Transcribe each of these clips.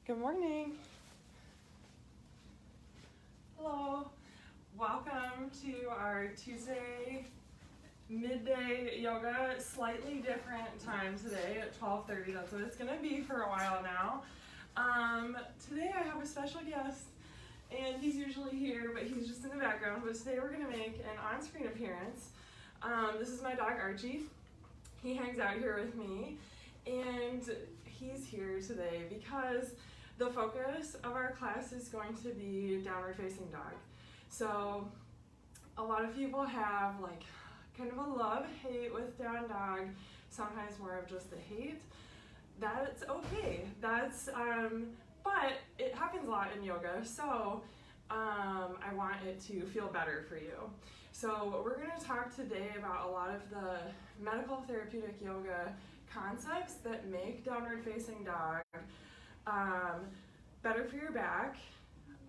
Good morning. Hello. Welcome to our Tuesday midday yoga. Slightly different time today at 12:30. That's what it's going to be for a while now. Today I have a special guest, and he's usually here, but he's just in the background. But today we're going to make an on-screen appearance. This is my dog Archie. He hangs out here with me, and he's here today because the focus of our class is going to be downward facing dog. So a lot of people have like kind of a love-hate with down dog, sometimes more of just the hate. That's okay. But it happens a lot in yoga, so I want it to feel better for you. So we're going to talk today about a lot of the medical therapeutic yoga concepts that make downward facing dog better for your back,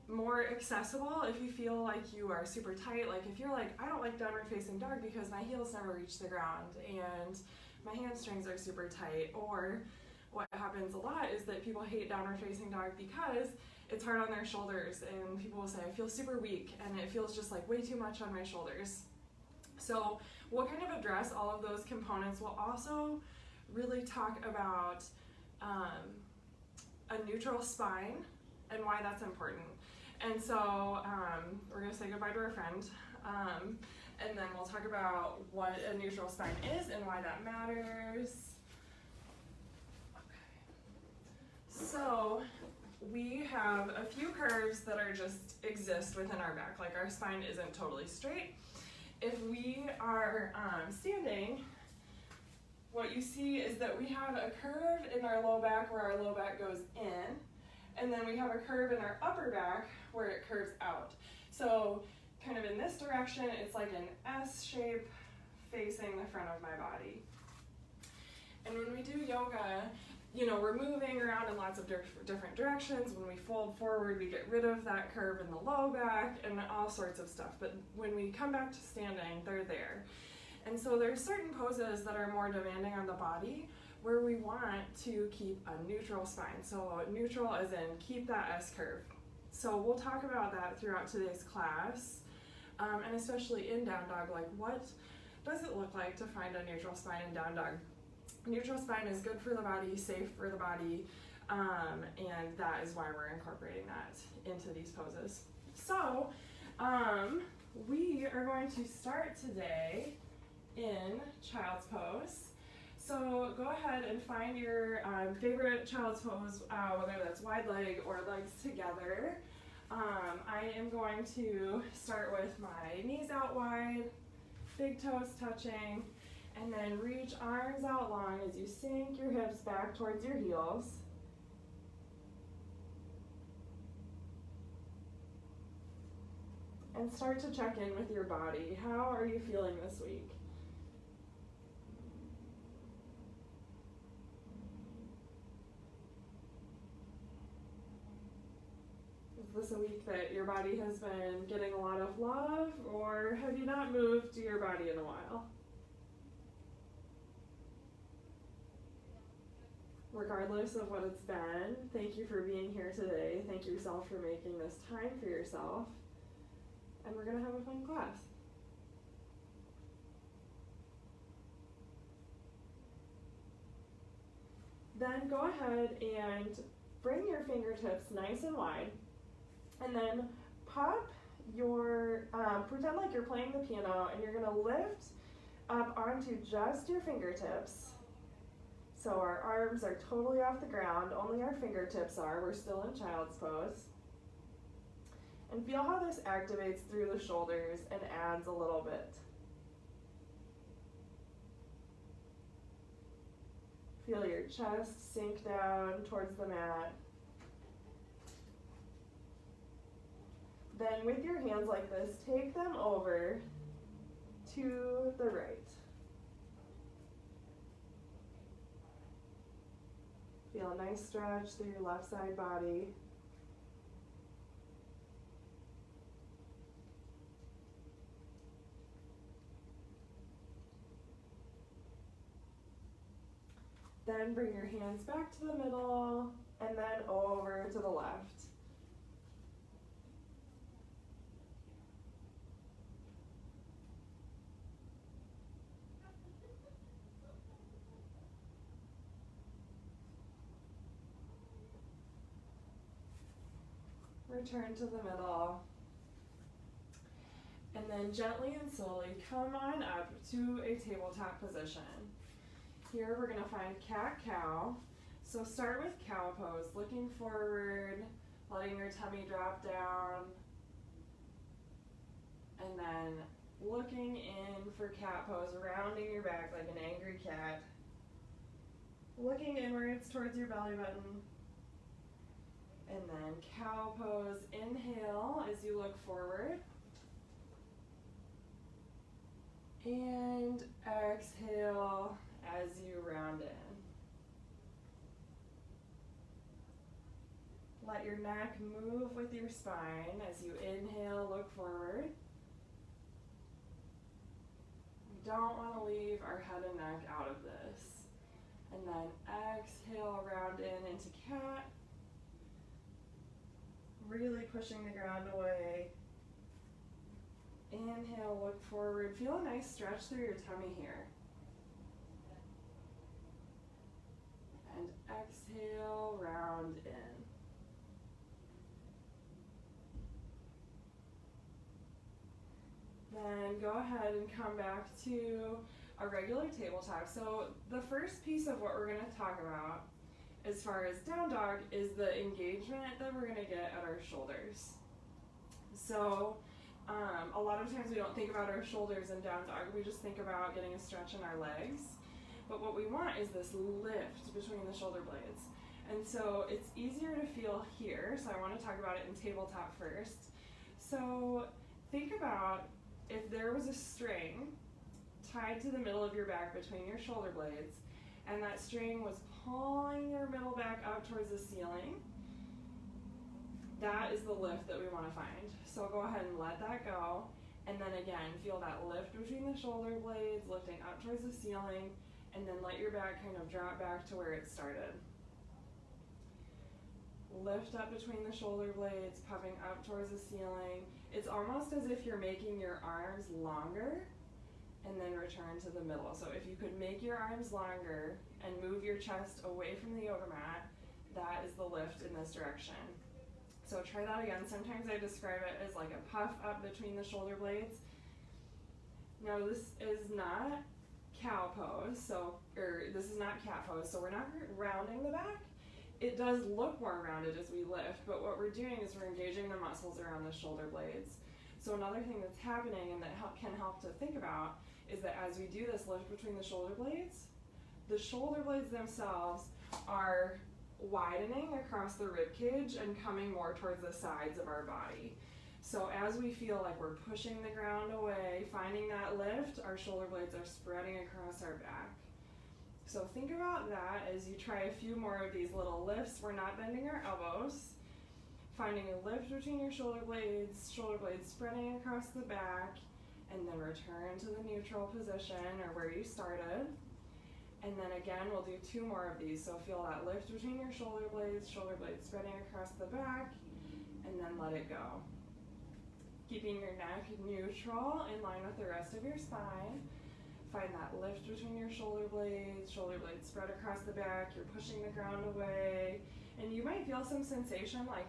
more accessible if you feel like you are super tight. Like if you're like, I don't like downward facing dog because my heels never reach the ground and my hamstrings are super tight. Or what happens a lot is that people hate downward facing dog because it's hard on their shoulders, and people will say, I feel super weak and it feels just like way too much on my shoulders. So we'll kind of address all of those components. We'll also really talk about a neutral spine and why that's important. And so we're going to say goodbye to our friend, and then we'll talk about what a neutral spine is and why that matters. Okay. So we have a few curves that are just exist within our back, like our spine isn't totally straight. If we are standing, what you see is that we have a curve in our low back where our low back goes in, and then we have a curve in our upper back where it curves out. So kind of in this direction, it's like an S shape facing the front of my body. And when we do yoga, you know, we're moving around in lots of different directions. When we fold forward, we get rid of that curve in the low back and all sorts of stuff. But when we come back to standing, they're there. And so there's certain poses that are more demanding on the body where we want to keep a neutral spine. So neutral as in keep that S curve. So we'll talk about that throughout today's class, and especially in down dog, like what does it look like to find a neutral spine in down dog? Neutral spine is good for the body, safe for the body, and that is why we're incorporating that into these poses. So we are going to start today in child's pose. So go ahead and find your favorite child's pose, whether that's wide leg or legs together. I am going to start with my knees out wide, big toes touching, and then reach arms out long as you sink your hips back towards your heels. And start to check in with your body. How are you feeling this week? Is this a week that your body has been getting a lot of love, or have you not moved your body in a while? Regardless of what it's been, thank you for being here today. Thank yourself for making this time for yourself. And we're going to have a fun class. Then go ahead and bring your fingertips nice and wide. And then pop your, pretend like you're playing the piano, and you're going to lift up onto just your fingertips. So our arms are totally off the ground, only our fingertips are. We're still in child's pose. And feel how this activates through the shoulders and adds a little bit. Feel your chest sink down towards the mat. Then with your hands like this, take them over to the right. Feel a nice stretch through your left side body. Then bring your hands back to the middle and then over turn to the left. Return to the middle. And then gently and slowly come on up to a tabletop position. Here we're going to find cat-cow. So start with cow pose, looking forward, letting your tummy drop down, and then looking in for cat pose, rounding your back like an angry cat, looking inwards towards your belly button, and then cow pose, inhale as you look forward, and exhale as you round in. Let your neck move with your spine as you inhale, look forward. We don't want to leave our head and neck out of this. And then exhale, round in into cat. Really pushing the ground away. Inhale, look forward. Feel a nice stretch through your tummy here. And exhale, round in. Then go ahead and come back to a regular tabletop. So the first piece of what we're going to talk about as far as down dog is the engagement that we're going to get at our shoulders. So a lot of times we don't think about our shoulders in down dog. We just think about getting a stretch in our legs. But what we want is this lift between the shoulder blades. And so it's easier to feel here. So I want to talk about it in tabletop first. So think about if there was a string tied to the middle of your back between your shoulder blades, and that string was pulling your middle back up towards the ceiling, that is the lift that we want to find. So go ahead and let that go, and then again, feel that lift between the shoulder blades, lifting up towards the ceiling, and then let your back kind of drop back to where it started. Lift up between the shoulder blades, puffing up towards the ceiling. It's almost as if you're making your arms longer, and then return to the middle. So if you could make your arms longer and move your chest away from the yoga mat, that is the lift in this direction. So try that again. Sometimes I describe it as like a puff up between the shoulder blades. Now this is not cow pose, this is not cat pose, so we're not rounding the back. It does look more rounded as we lift, but what we're doing is we're engaging the muscles around the shoulder blades. So another thing that's happening and that can help to think about is that as we do this lift between the shoulder blades themselves are widening across the rib cage and coming more towards the sides of our body. So as we feel like we're pushing the ground away, finding that lift, our shoulder blades are spreading across our back. So think about that as you try a few more of these little lifts. We're not bending our elbows. Finding a lift between your shoulder blades spreading across the back, and then return to the neutral position or where you started. And then again, we'll do two more of these. So feel that lift between your shoulder blades spreading across the back, and then let it go. Keeping your neck neutral in line with the rest of your spine. Find that lift between your shoulder blades spread across the back, you're pushing the ground away, and you might feel some sensation like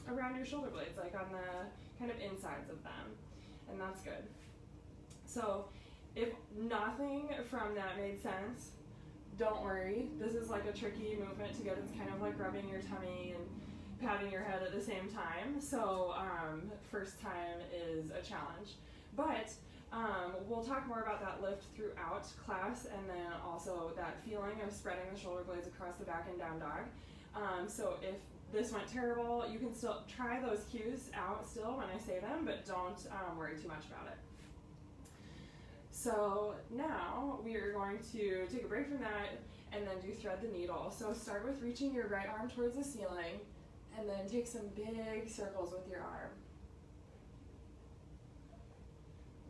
around your shoulder blades, like on the kind of insides of them, and that's good. So if nothing from that made sense, don't worry. This is like a tricky movement to get. It's kind of like rubbing your tummy and patting your head at the same time. So first time is a challenge, but we'll talk more about that lift throughout class, and then also that feeling of spreading the shoulder blades across the back and down dog. So if this went terrible, you can still try those cues out still when I say them, but don't worry too much about it. So now we are going to take a break from that and then do thread the needle. So start with reaching your right arm towards the ceiling, and then take some big circles with your arm.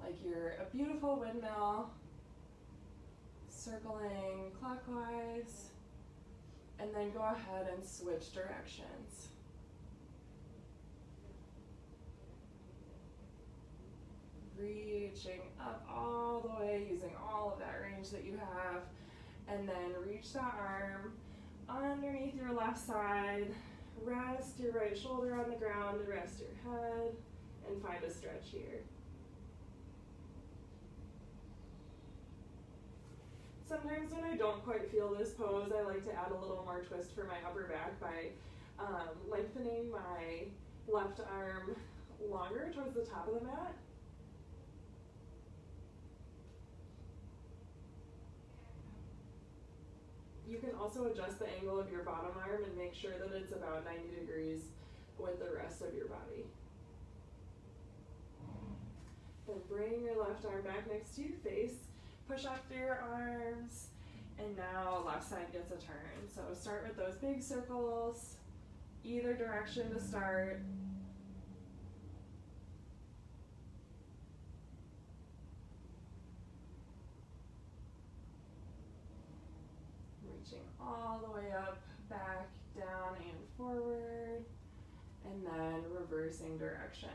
Like you're a beautiful windmill, circling clockwise And then go ahead and switch directions. Reaching up all the way, using all of that range that you have. And then reach that arm underneath your left side. Rest your right shoulder on the ground, rest your head, and find a stretch here. Sometimes when I don't quite feel this pose, I like to add a little more twist for my upper back by lengthening my left arm longer towards the top of the mat. You can also adjust the angle of your bottom arm and make sure that it's about 90 degrees with the rest of your body. Then bring your left arm back next to your face. Push up through your arms, and now left side gets a turn. So start with those big circles, either direction to start. Reaching all the way up, back, down, and forward, and then reversing direction.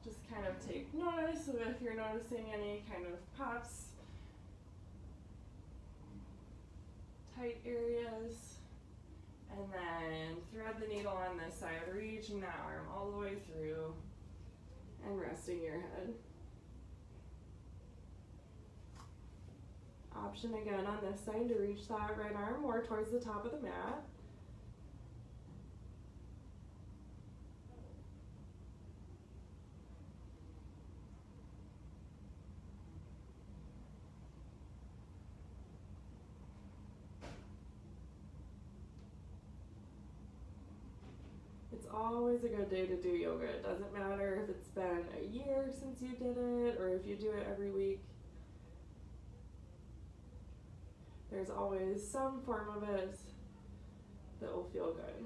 Just kind of take notice of if you're noticing any kind of pops, tight areas, and then thread the needle on this side, reaching that arm all the way through and resting your head. Option again on this side to reach that right arm more towards the top of the mat. It's always a good day to do yoga. It doesn't matter if it's been a year since you did it or if you do it every week. There's always some form of it that will feel good.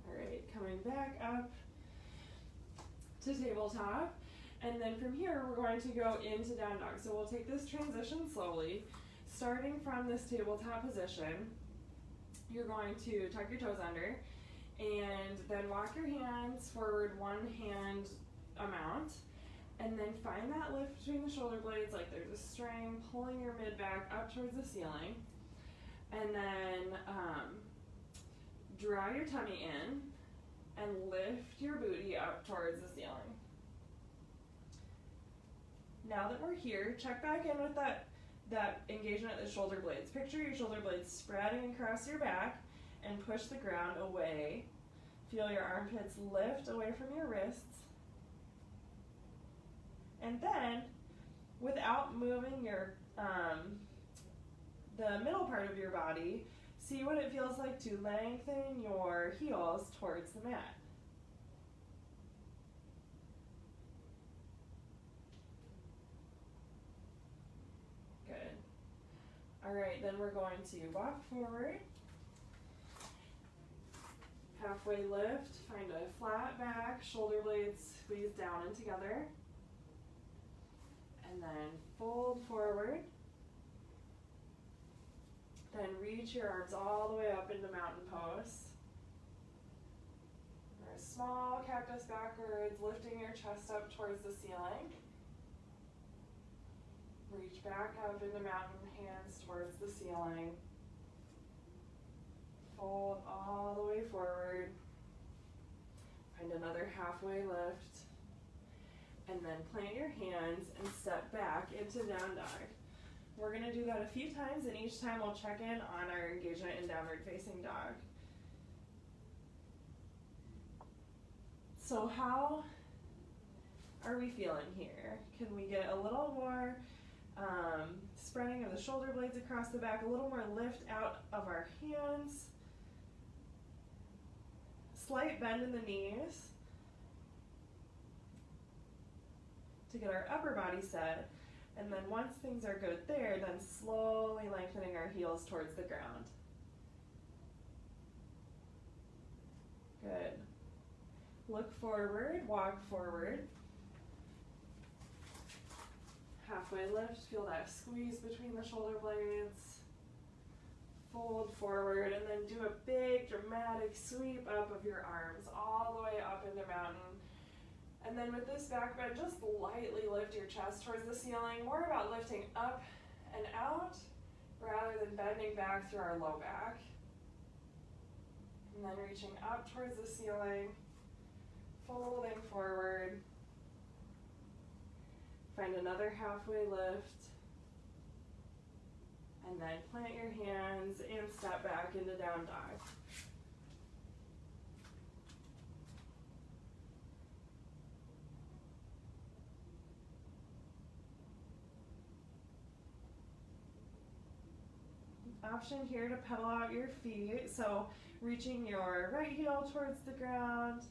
All right, coming back up to tabletop. And then from here, we're going to go into down dog. So we'll take this transition slowly. Starting from this tabletop position, you're going to tuck your toes under and then walk your hands forward one hand amount. And then find that lift between the shoulder blades like there's a string, pulling your mid back up towards the ceiling. And then draw your tummy in and lift your booty up towards the ceiling. Now that we're here, check back in with that engagement at the shoulder blades. Picture your shoulder blades spreading across your back and push the ground away. Feel your armpits lift away from your wrists. And then, without moving your the middle part of your body, see what it feels like to lengthen your heels towards the mat. All right, then we're going to walk forward, halfway lift, find a flat back, shoulder blades squeeze down and together, and then fold forward, then reach your arms all the way up into mountain pose, or a small cactus backwards, lifting your chest up towards the ceiling. Reach back up into mountain, hands towards the ceiling. Fold all the way forward. Find another halfway lift. And then plant your hands and step back into down dog. We're going to do that a few times, and each time we'll check in on our engagement in downward facing dog. So how are we feeling here? Can we get a little more spreading of the shoulder blades across the back, a little more lift out of our hands, slight bend in the knees to get our upper body set, and then once things are good there, then slowly lengthening our heels towards the ground. Look forward, walk forward. Halfway lift, feel that squeeze between the shoulder blades. Fold forward and then do a big dramatic sweep up of your arms all the way up into mountain. And then with this back bend, just lightly lift your chest towards the ceiling. More about lifting up and out rather than bending back through our low back. And then reaching up towards the ceiling, folding forward. Find another halfway lift. And then plant your hands and step back into down dog. Option here to pedal out your feet, so reaching your right heel towards the ground,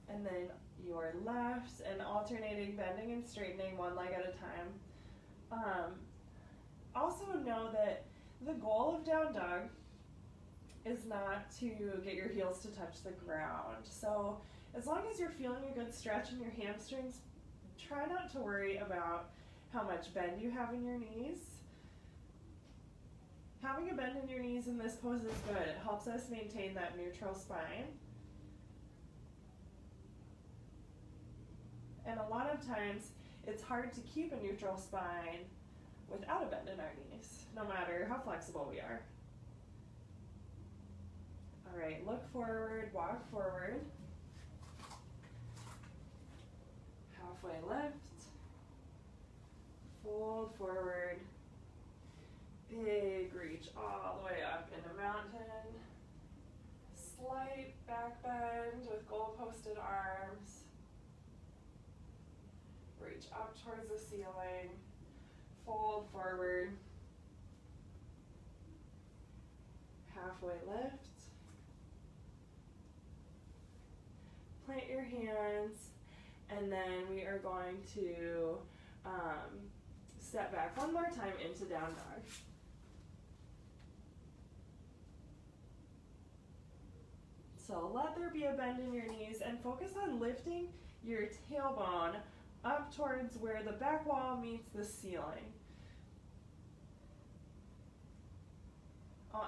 and then your left, and alternating bending and straightening one leg at a time. Also know that the goal of down dog is not to get your heels to touch the ground. So as long as you're feeling a good stretch in your hamstrings, try not to worry about how much bend you have in your knees. Having a bend in your knees in this pose is good. It helps us maintain that neutral spine. And a lot of times, it's hard to keep a neutral spine without a bend in our knees, no matter how flexible we are. All right, look forward, walk forward. Halfway lift. Fold forward. Big reach all the way up into mountain. Slight back bend with goal-posted arms. Reach up towards the ceiling. Fold forward. Halfway lift. Plant your hands, and then we are going to step back one more time into down dog. So let there be a bend in your knees and focus on lifting your tailbone up towards where the back wall meets the ceiling.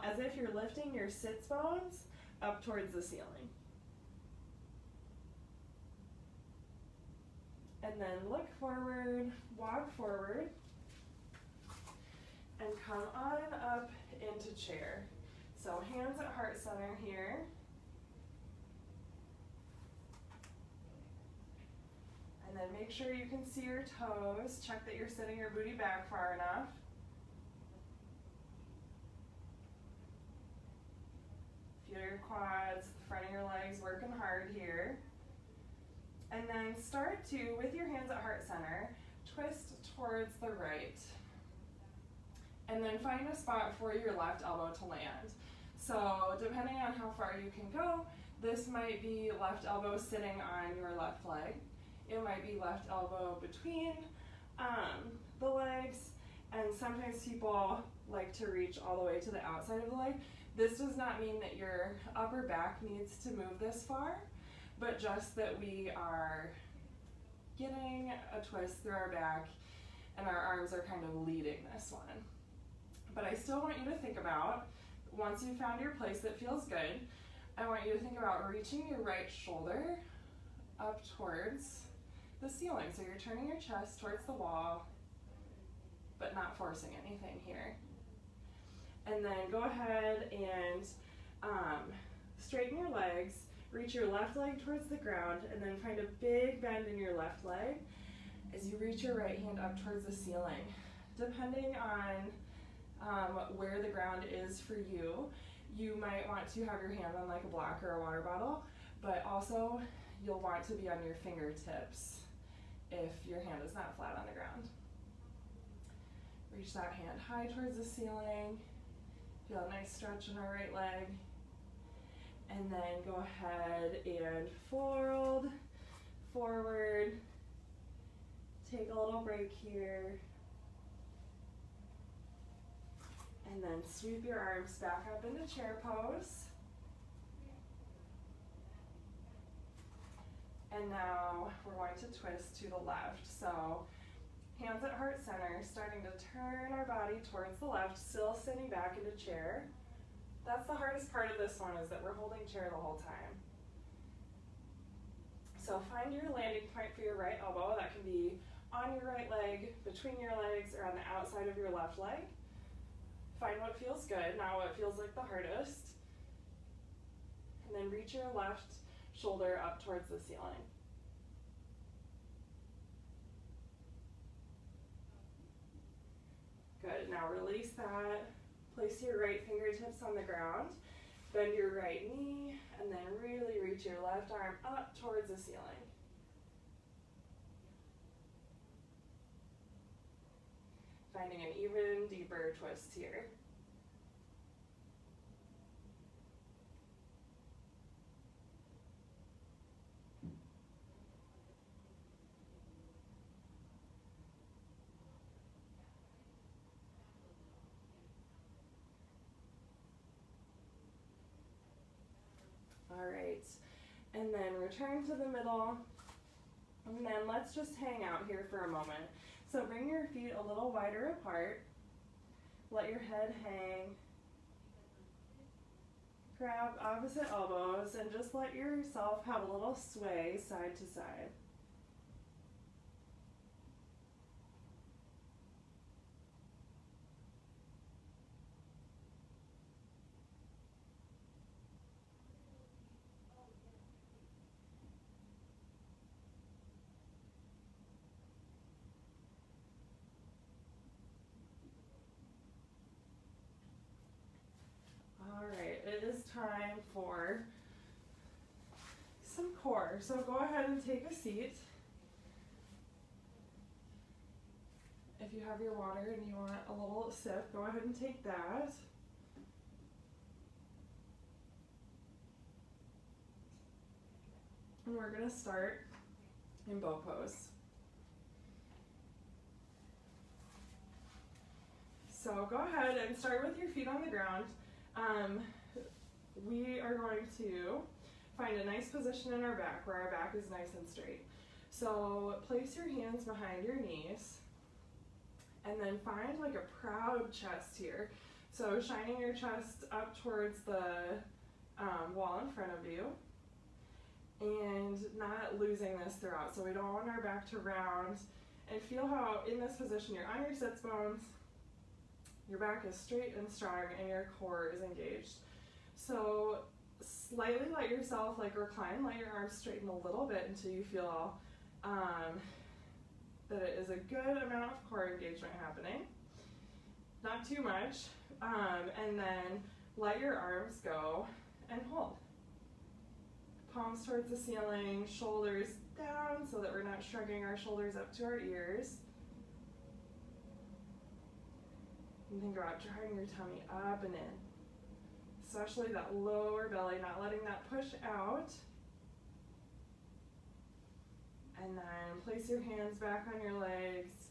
As if you're lifting your sits bones up towards the ceiling. And then look forward, walk forward, and come on up into chair. So hands at heart center here. And then make sure you can see your toes. Check that you're sitting your booty back far enough. Feel your quads, the front of your legs working hard here. And then start to, with your hands at heart center, twist towards the right. And then find a spot for your left elbow to land. So depending on how far you can go, this might be left elbow sitting on your left leg. It might be left elbow between the legs, and sometimes people like to reach all the way to the outside of the leg. This does not mean that your upper back needs to move this far, but just that we are getting a twist through our back and our arms are kind of leading this one. But I still want you to think about, once you've found your place that feels good, I want you to think about reaching your right shoulder up towards the ceiling. So you're turning your chest towards the wall, but not forcing anything here. And then go ahead and straighten your legs, reach your left leg towards the ground, and then find a big bend in your left leg as you reach your right hand up towards the ceiling. Depending on where the ground is for you, you might want to have your hand on like a block or a water bottle, but also you'll want to be on your fingertips if your hand is not flat on the ground. Reach that hand high towards the ceiling. Feel a nice stretch in our right leg. And then go ahead and fold forward. Take a little break here. And then sweep your arms back up into chair pose. And now we're going to twist to the left. So hands at heart center, starting to turn our body towards the left, still sitting back into chair. That's the hardest part of this one, is that we're holding chair the whole time. So find your landing point for your right elbow. That can be on your right leg, between your legs, or on the outside of your left leg. Find what feels good, not what feels like the hardest. And then reach your left shoulder up towards the ceiling. Good, now release that. Place your right fingertips on the ground. Bend your right knee, and then really reach your left arm up towards the ceiling. Finding an even deeper twist here. All right, and then return to the middle, and then let's just hang out here for a moment. So bring your feet a little wider apart, let your head hang, grab opposite elbows, and just let yourself have a little sway side to side. It is time for some core. So go ahead and take a seat. If you have your water and you want a little sip, go ahead and take that. And we're going to start in boat pose. So go ahead and start with your feet on the ground. We are going to find a nice position in our back where our back is nice and straight. So place your hands behind your knees and then find like a proud chest here. So shining your chest up towards the wall in front of you and not losing this throughout. So we don't want our back to round, and feel how in this position you're on your sits bones, your back is straight and strong, and your core is engaged. So slightly let yourself recline, let your arms straighten a little bit until you feel that it is a good amount of core engagement happening. Not too much. And then let your arms go and hold. Palms towards the ceiling, shoulders down so that we're not shrugging our shoulders up to our ears. And think about drawing your tummy up and in. Especially that lower belly, not letting that push out. And then place your hands back on your legs.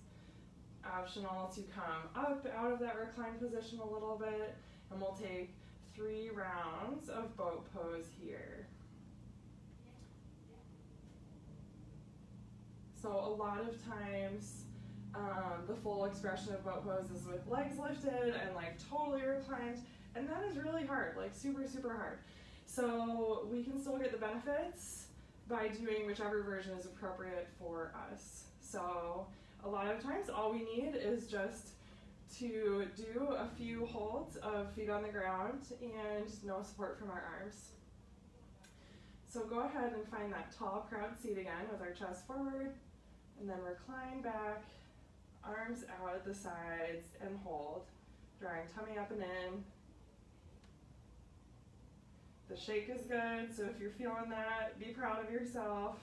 Optional to come up out of that reclined position a little bit. And we'll take 3 rounds of boat pose here. So a lot of times, the full expression of boat pose is with legs lifted and totally reclined, and that is really hard, super, super hard. So we can still get the benefits by doing whichever version is appropriate for us. So a lot of times all we need is just to do a few holds of feet on the ground and no support from our arms. So go ahead and find that tall proud seat again with our chest forward, and then recline back, arms out at the sides, and hold, drawing tummy up and in. The shake is good, so if you're feeling that, be proud of yourself.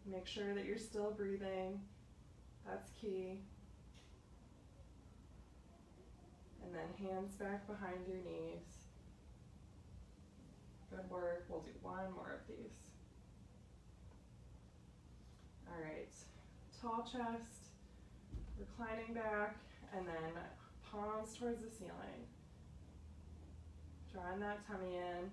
Make sure that you're still breathing. That's key. And then hands back behind your knees. Good work. We'll do 1 more of these. All right. Tall chest, reclining back, and then palms towards the ceiling. Drawing that tummy in.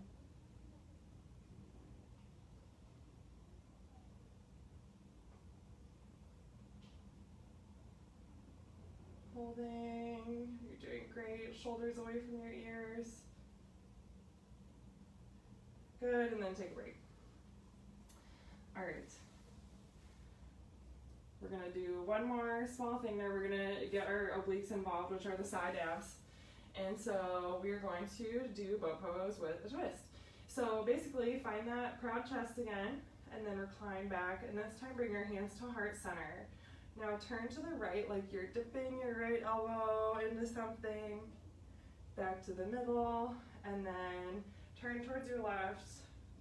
Holding. You're doing great. Shoulders away from your ears. Good, and then take a break. All right. We're gonna do one more small thing there. We're gonna get our obliques involved, which are the side abs. And so we're going to do boat pose with a twist. So basically find that proud chest again, and then recline back, and this time bring your hands to heart center. Now turn to the right like you're dipping your right elbow into something, back to the middle, and then turn towards your left,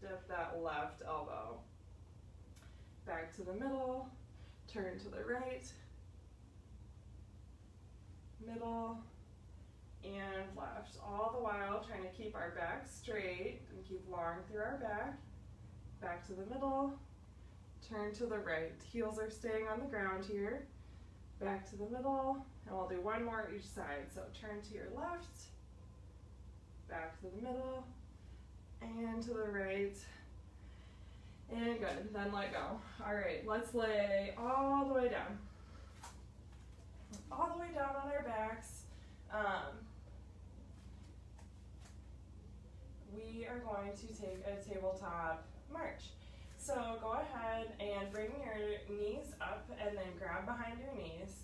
dip that left elbow. Back to the middle, turn to the right, middle, and left. All the while trying to keep our back straight and keep long through our back. Back to the middle, turn to the right. Heels are staying on the ground here. Back to the middle, and we'll do one more each side. So turn to your left, back to the middle, and to the right. And good, then let go. All right, let's lay all the way down. All the way down on our backs. We are going to take a tabletop march. So go ahead and bring your knees up and then grab behind your knees.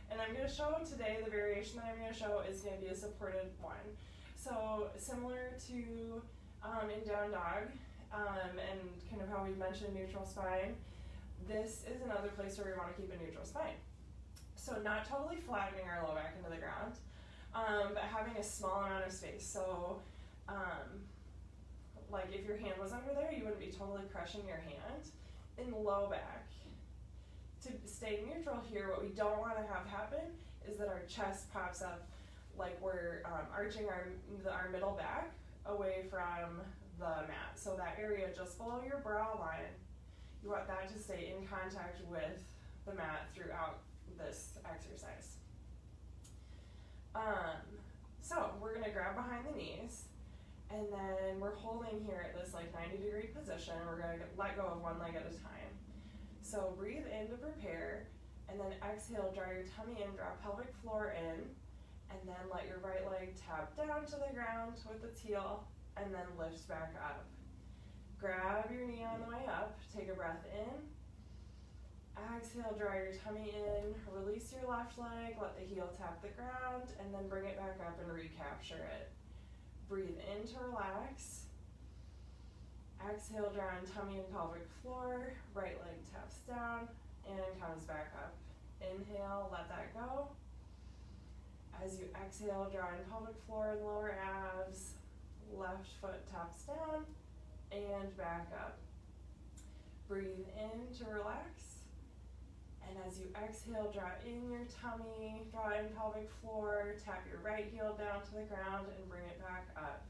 And I'm going to show today, the variation that I'm going to show is going to be a supported one. So similar to in down dog, and kind of how we mentioned neutral spine, this is another place where we want to keep a neutral spine. So not totally flattening our low back into the ground, but having a small amount of space. So like if your hand was under there, you wouldn't be totally crushing your hand in the low back. To stay neutral here, what we don't want to have happen is that our chest pops up like we're arching our middle back away from the mat. So that area just below your brow line, you want that to stay in contact with the mat throughout this exercise. So we're gonna grab behind the knees, and then we're holding here at this like 90-degree position. We're gonna let go of one leg at a time. So breathe in to prepare, and then exhale, draw your tummy in, draw pelvic floor in, and then let your right leg tap down to the ground with its heel, and then lift back up. Grab your knee on the way up, take a breath in, exhale, draw your tummy in, release your left leg, let the heel tap the ground, and then bring it back up and recapture it. Breathe in to relax. Exhale, draw in tummy and pelvic floor, right leg taps down and comes back up. Inhale, let that go. As you exhale, draw in pelvic floor and lower abs, left foot taps down and back up. Breathe in to relax. And as you exhale, draw in your tummy, draw in pelvic floor, tap your right heel down to the ground and bring it back up.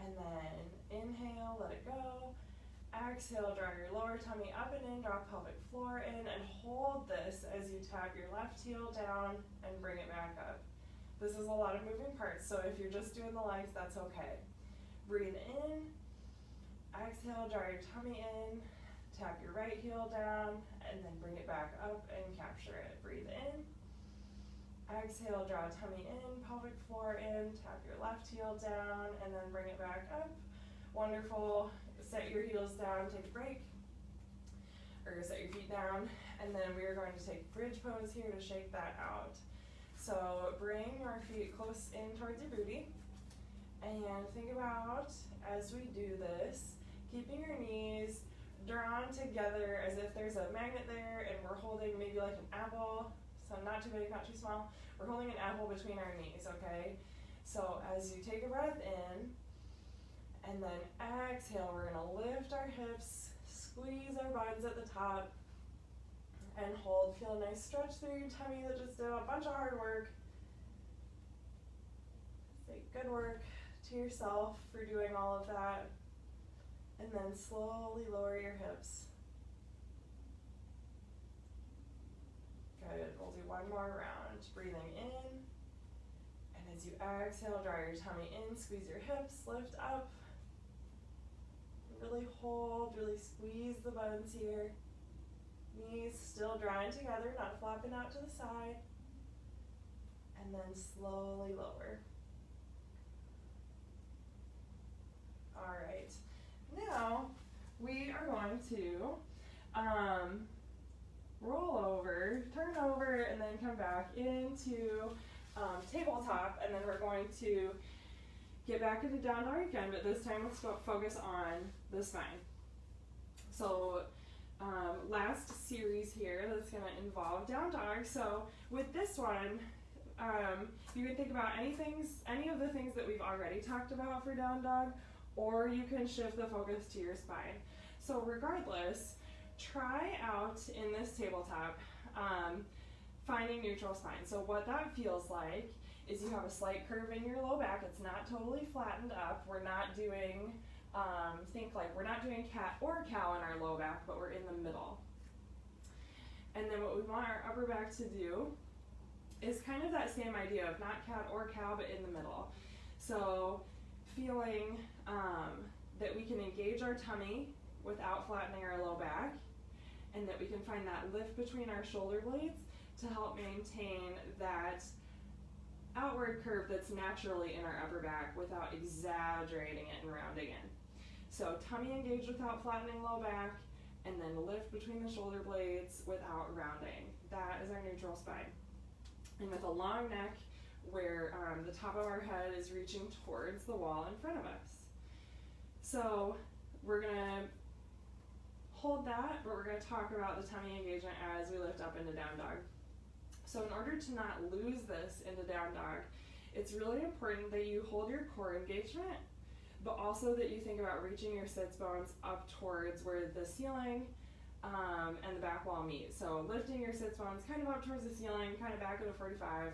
And then inhale, let it go. Exhale, draw your lower tummy up and in, draw pelvic floor in, and hold this as you tap your left heel down and bring it back up. This is a lot of moving parts, so if you're just doing the legs, that's okay. Breathe in, exhale, draw your tummy in, tap your right heel down, and then bring it back up and capture it. Breathe in, exhale, draw tummy in, pelvic floor in, tap your left heel down, and then bring it back up. Wonderful. Set your heels down, take a break, or set your feet down, and then we are going to take bridge pose here to shake that out. So bring your feet close in towards your booty, and think about, as we do this, keeping your knees drawn together as if there's a magnet there, and we're holding maybe like an apple, so not too big, not too small. We're holding an apple between our knees, okay? So as you take a breath in, and then exhale, we're gonna lift our hips, squeeze our buns at the top, and hold. Feel a nice stretch through your tummy that just did a bunch of hard work. Say good work to yourself for doing all of that. And then slowly lower your hips. Good, we'll do one more round. Breathing in, and As you exhale, draw your tummy in, squeeze your hips, lift up. Really hold, really squeeze the bones here. Knees still drawing together, not flopping out to the side. And then slowly lower. All right. Now we are going to roll over, turn over, and then come back into tabletop, and then we're going to get back into down dog again, but this time let's focus on the spine. So last series here that's going to involve down dog. So with this one, you can think about any of the things that we've already talked about for down dog, or you can shift the focus to your spine. So regardless, try out in this tabletop finding neutral spine. So what that feels like is you have a slight curve in your low back. It's not totally flattened up. We're not doing, think like we're not doing cat or cow in our low back, but we're in the middle. And then what we want our upper back to do is kind of that same idea of not cat or cow, but in the middle. So feeling that we can engage our tummy without flattening our low back, and that we can find that lift between our shoulder blades to help maintain that outward curve that's naturally in our upper back without exaggerating it and rounding in. So tummy engaged without flattening low back, and then lift between the shoulder blades without rounding. That is our neutral spine. And with a long neck where the top of our head is reaching towards the wall in front of us. So we're gonna hold that, but we're gonna talk about the tummy engagement as we lift up into down dog. So in order to not lose this into down dog, it's really important that you hold your core engagement, but also that you think about reaching your sits bones up towards where the ceiling and the back wall meet. So lifting your sits bones kind of up towards the ceiling, kind of back at a 45,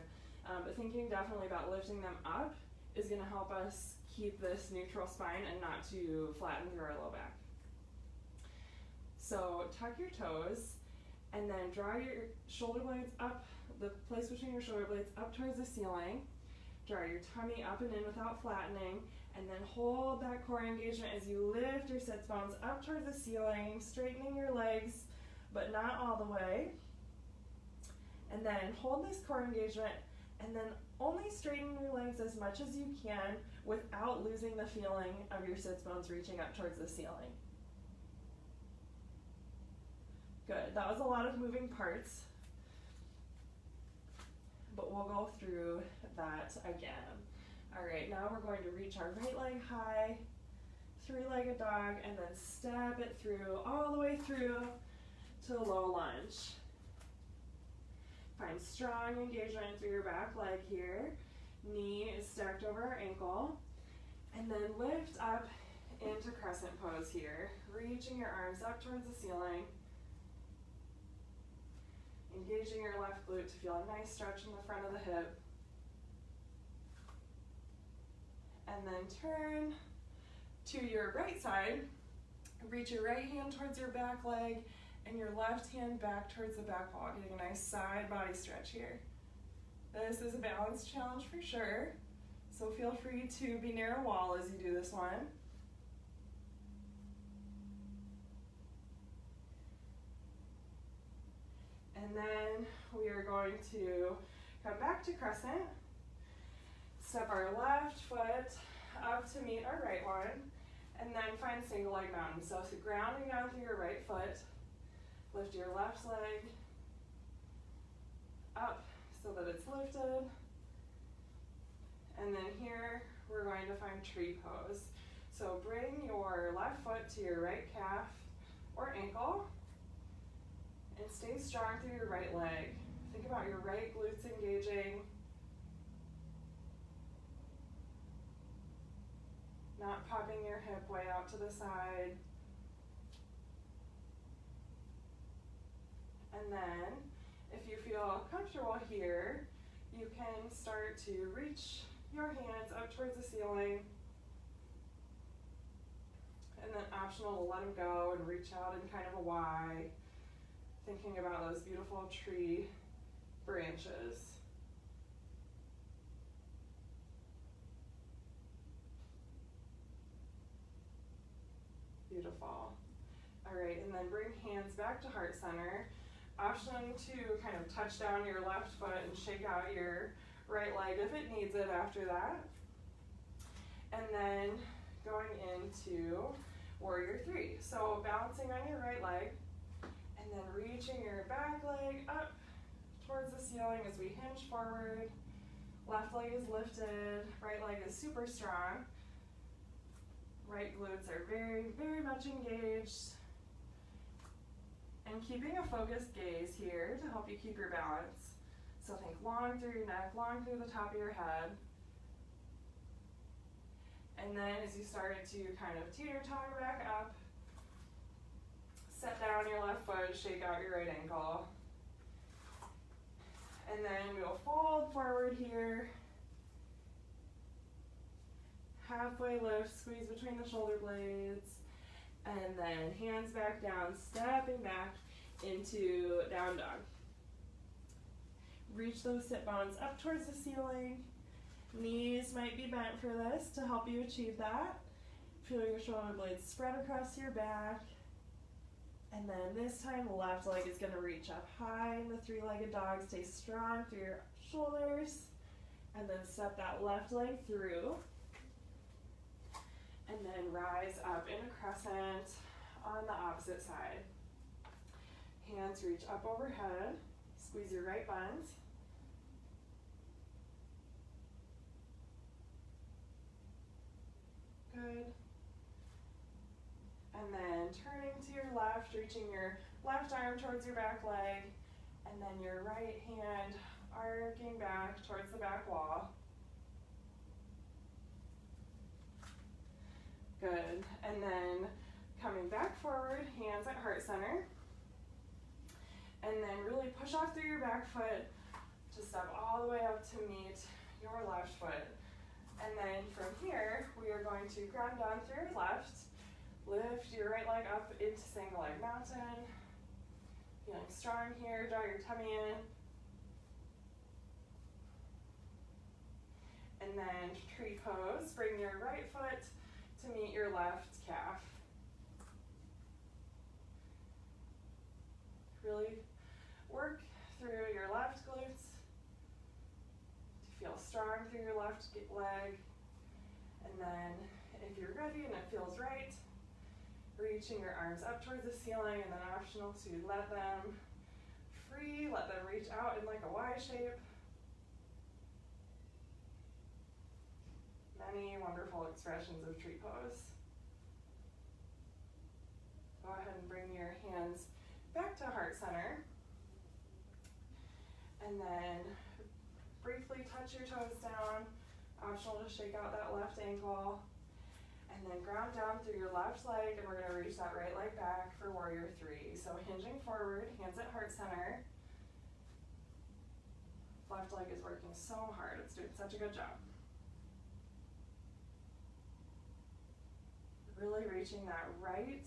but thinking definitely about lifting them up is going to help us keep this neutral spine and not to flatten through our low back. So tuck your toes and then draw your shoulder blades up, the place between your shoulder blades up towards the ceiling. Draw your tummy up and in without flattening, and then hold that core engagement as you lift your sits bones up towards the ceiling, straightening your legs, but not all the way. And then hold this core engagement, and then only straighten your legs as much as you can without losing the feeling of your sits bones reaching up towards the ceiling. Good, that was a lot of moving parts, but we'll go through that again. All right, now we're going to reach our right leg high, three-legged dog, and then step it through, all the way through to the low lunge. Find strong engagement through your back leg here. Knee is stacked over our ankle. And then lift up into crescent pose here, reaching your arms up towards the ceiling. Engaging your left glute to feel a nice stretch in the front of the hip. And then turn to your right side. Reach your right hand towards your back leg and your left hand back towards the back wall, getting a nice side body stretch here. This is a balance challenge for sure, so feel free to be near a wall as you do this one. And then we are going to come back to crescent, step our left foot up to meet our right one, and then find single leg mountain. So grounding down through your right foot, lift your left leg up so that it's lifted. And then here we're going to find tree pose. So bring your left foot to your right calf or ankle, and stay strong through your right leg. Think about your right glutes engaging. Not popping your hip way out to the side. And then, if you feel comfortable here, you can start to reach your hands up towards the ceiling. And then optional to let them go and reach out in kind of a Y. Thinking about those beautiful tree branches. Beautiful. All right, and then bring hands back to heart center. Option to kind of touch down your left foot and shake out your right leg if it needs it after that. And then going into warrior three. So balancing on your right leg and then reaching your back leg up towards the ceiling as we hinge forward. Left leg is lifted, right leg is super strong. Right glutes are very, very much engaged. And keeping a focused gaze here to help you keep your balance. So think long through your neck, long through the top of your head. And then as you started to kind of teeter-totter back up, set down your left foot, shake out your right ankle. And then we'll fold forward here. Halfway lift, squeeze between the shoulder blades. And then hands back down, stepping back into down dog. Reach those sit bones up towards the ceiling. Knees might be bent for this to help you achieve that. Feel your shoulder blades spread across your back. And then this time, the left leg is going to reach up high in the three-legged dog. Stay strong through your shoulders. And then step that left leg through. And then rise up in a crescent on the opposite side. Hands reach up overhead. Squeeze your right buns. Good. And then turning to your left, reaching your left arm towards your back leg, and then your right hand arcing back towards the back wall. Good. And then coming back forward, hands at heart center. And then really push off through your back foot to step all the way up to meet your left foot. And then from here, we are going to ground down through your left. Lift your right leg up into single leg mountain. Feeling strong here, draw your tummy in. And then tree pose, bring your right foot to meet your left calf. Really work through your left glutes to feel strong through your left leg. And then if you're ready and it feels right, reaching your arms up towards the ceiling, and then optional to let them free, let them reach out in like a Y shape. Many wonderful expressions of tree pose. Go ahead and bring your hands back to heart center. And then briefly touch your toes down. Optional to shake out that left ankle. And then ground down through your left leg, and we're going to reach that right leg back for warrior three. So hinging forward, hands at heart center. Left leg is working so hard. It's doing such a good job. Really reaching that right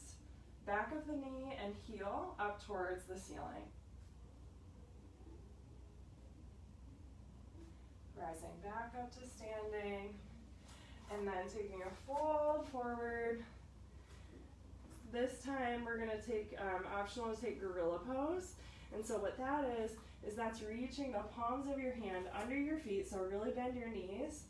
back of the knee and heel up towards the ceiling. Rising back up to standing, and then taking a fold forward. This time we're going to take, optional to take gorilla pose. And so what that is that's reaching the palms of your hand under your feet, so really bend your knees.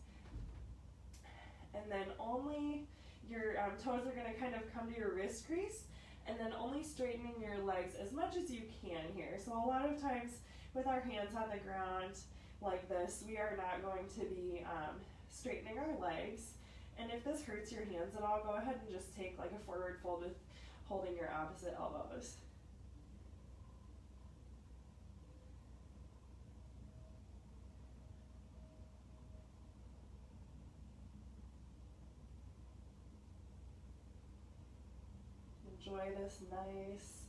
And then only your toes are going to kind of come to your wrist crease, and then only straightening your legs as much as you can here. So a lot of times with our hands on the ground like this, we are not going to be straightening our legs. And if this hurts your hands at all, go ahead and just take like a forward fold with holding your opposite elbows. Enjoy this nice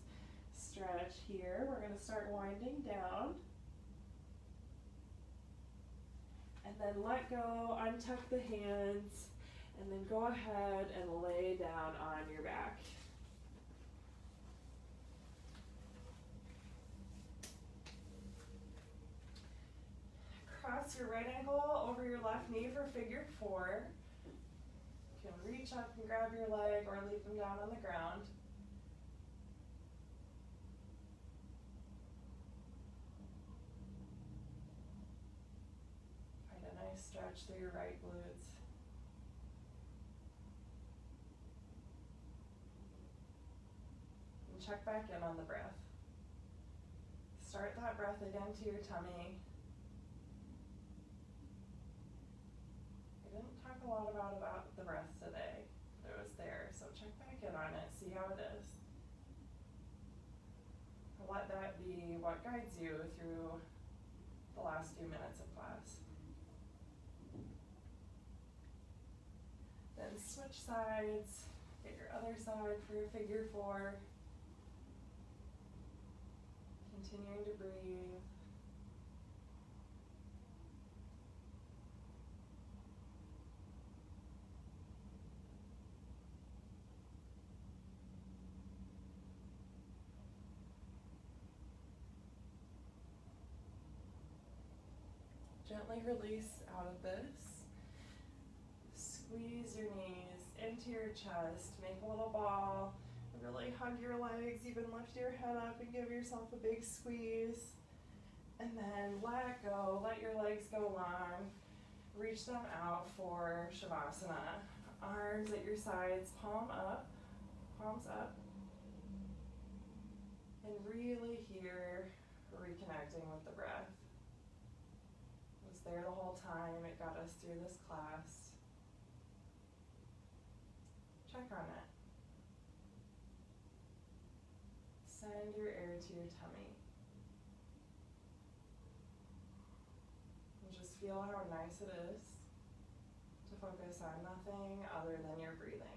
stretch here. We're going to start winding down. And then let go, untuck the hands, and then go ahead and lay down on your back. Cross your right ankle over your left knee for figure four. You can reach up and grab your leg or leave them down on the ground. Find a nice stretch through your right glutes. And check back in on the breath. Start that breath again to your tummy. I didn't talk a lot about the breath today. It was there, so check back in on it, see how it is. Let that be what guides you through the last few minutes of class. Then switch sides, get your other side for your figure four. Continuing to breathe. Gently release out of this. Squeeze your knees into your chest. Make a little ball. Really hug your legs. Even lift your head up and give yourself a big squeeze. And then let go. Let your legs go long. Reach them out for Shavasana. Arms at your sides, palms up. And really here, reconnecting with the breath. It was there the whole time. It got us through this class. Check on it. Send your air to your tummy. And just feel how nice it is to focus on nothing other than your breathing.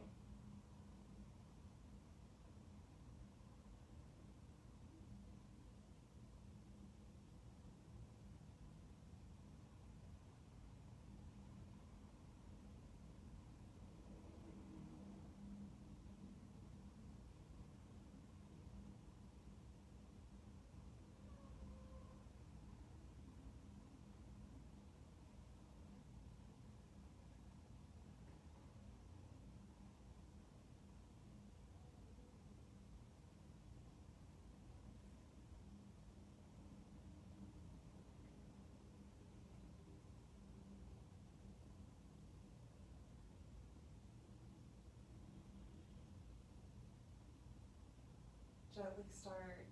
Gently start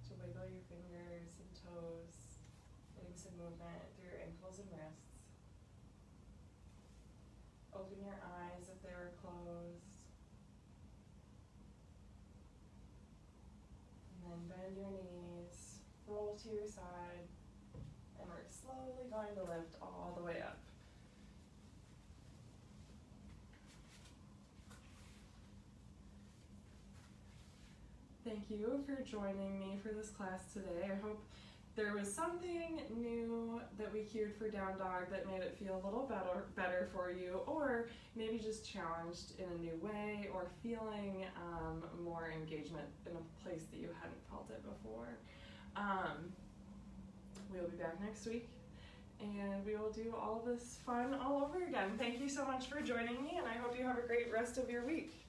to wiggle your fingers and toes, getting some movement through your ankles and wrists. Open your eyes if they were closed. And then bend your knees, roll to your side, and we're slowly going to lift all the way up. Thank you for joining me for this class today. I hope there was something new that we cued for down dog that made it feel a little better for you, or maybe just challenged in a new way, or feeling more engagement in a place that you hadn't felt it before. We'll be back next week, and we will do all of this fun all over again. Thank you so much for joining me, and I hope you have a great rest of your week.